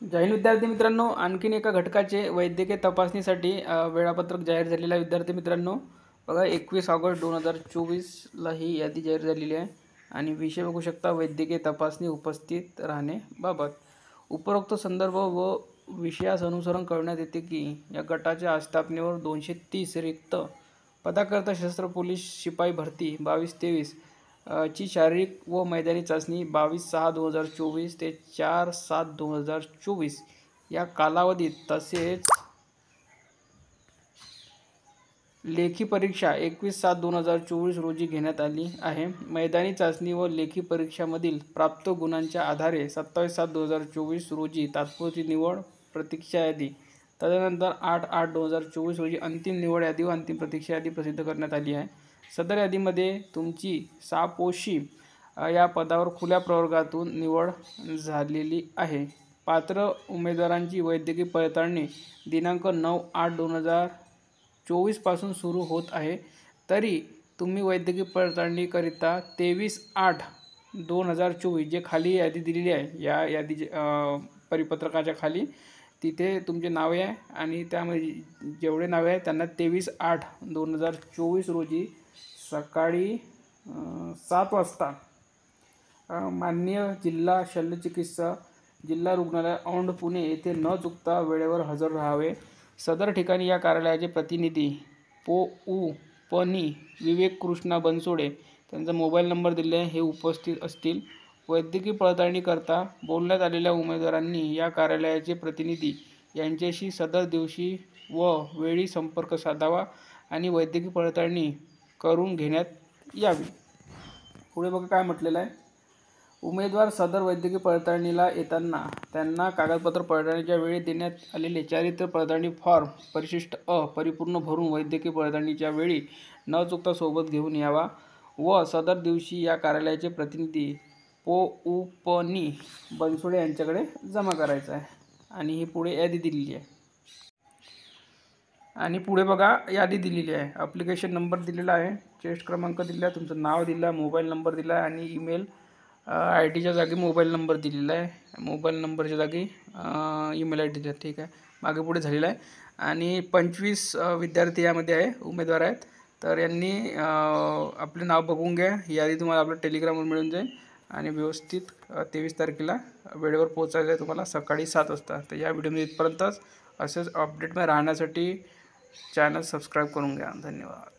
जय हिंद विद्यार्थी मित्रांनो, आणखीन एका घटकाचे वैद्यकीय तपासणीसाठी वेळापत्रक जाहीर झालेलं आहे. विद्यार्थी मित्रांनो बघा, 21 ऑगस्ट 2024ला ही यादी जाहीर झालेली आहे आणि विषय बघू शकता, वैद्यकीय तपासणी उपस्थित राहण्याबाबत. उपरोक्त संदर्भ व विषयास अनुसरण करण्यात येते की या गटाच्या आस्थापनेवर 230 रिक्त पदाकरता सशस्त्र पोलीस शिपाई भरती 22-23 ची शारीरिक व मैदानी चाचणी 22/6/2024 ते 4/7/2024 या कालावधीत, तसेच लेखी परीक्षा 21/7/2024 रोजी घेण्यात आली आहे. मैदानी चाचणी व लेखी परीक्षामधील प्राप्त गुणांच्या आधारे 27/7/2024 रोजी तात्पुरती निवड प्रतीक्षा यादी, तदनंतर 8/8/2024 रोजी अंतिम निवड यादी व अंतिम प्रतीक्षा यादी प्रसिद्ध करण्यात आली आहे. सदर यादीमध्ये तुमची सापोशी या पदावर खुल्या प्रवर्गातून निवड झालेली आहे. पात्र उमेदवारांची वैद्यकीय पडताळणी दिनांक 9/8/2024 पासून सुरू होत आहे. तरी तुम्ही वैद्यकीय पडताळणीकरिता 23/8/2024 जे खाली यादी दिलेली आहे, या यादी परिपत्रकाच्या खाली तिथे तुमचे नावे आहे आणि त्यामध्ये जेवढे नावे आहेत त्यांना 23/8/2024 रोजी सकाळी 7 वाजता माननीय जिल्हा शल्यचिकित्सा जिल्हा रुग्णालय औंध पुणे येथे न चुकता वेळेवर हजर राहावे. सदर ठिकाणी या कार्यालयाचे प्रतिनिधी पो.उ.प.नी विवेक कृष्णा बनसोडे, त्यांचा मोबाईल नंबर दिले आहे, हे उपस्थित असतील. वैद्यकीय पडताळणीकरता बोलण्यात आलेल्या उमेदवारांनी या कार्यालयाचे प्रतिनिधी यांच्याशी सदर दिवशी व वेळी संपर्क साधावा आणि वैद्यकीय पडताळणी करून घेण्यात यावी. पुढे बघा काय म्हटलेलं आहे. उमेदवार सदर वैद्यकीय पडताळणीला येताना त्यांना कागदपत्र पडताळणीच्या वेळी देण्यात आलेले चारित्र्य पडताळणी फॉर्म परिशिष्ट अ परिपूर्ण भरून वैद्यकीय पडताळणीच्या वेळी न चुकता सोबत घेऊन यावा व सदर दिवशी या कार्यालयाचे प्रतिनिधी पो.उ.प.नी बनसोडे यांच्याकडे जमा करायचा आहे. आणि ही पुढे यादी दिलेली आहे. आणि पुढे बघा यादी दिलेली आहे. ॲप्लिकेशन नंबर दिलेला आहे, चेस्ट क्रमांक दिला आहे, तुमचं नाव दिलं आहे, मोबाईल नंबर दिला आहे आणि ईमेल ID जागी मोबाईल नंबर दिलेला आहे. मोबाईल नंबरच्या जागी ईमेल ID दिला. ठीक आहे, मागे पुढे झालेला आहे. आणि 25 विद्यार्थी यामध्ये आहे, उमेदवार आहेत. तर यांनी आपले नाव बघून घ्या. ही यादी तुम्हाला आपल्या टेलिग्रामवर मिळून जाईल आणि व्यवस्थित 23 तारखेला वेळेवर पोहोचायचं आहे तुम्हाला सकाळी 7 वाजता. तर या व्हिडिओमध्ये इथपर्यंतच. असेच अपडेटमध्ये राहण्यासाठी चॅनल सबस्क्राईब करून घ्या. धन्यवाद.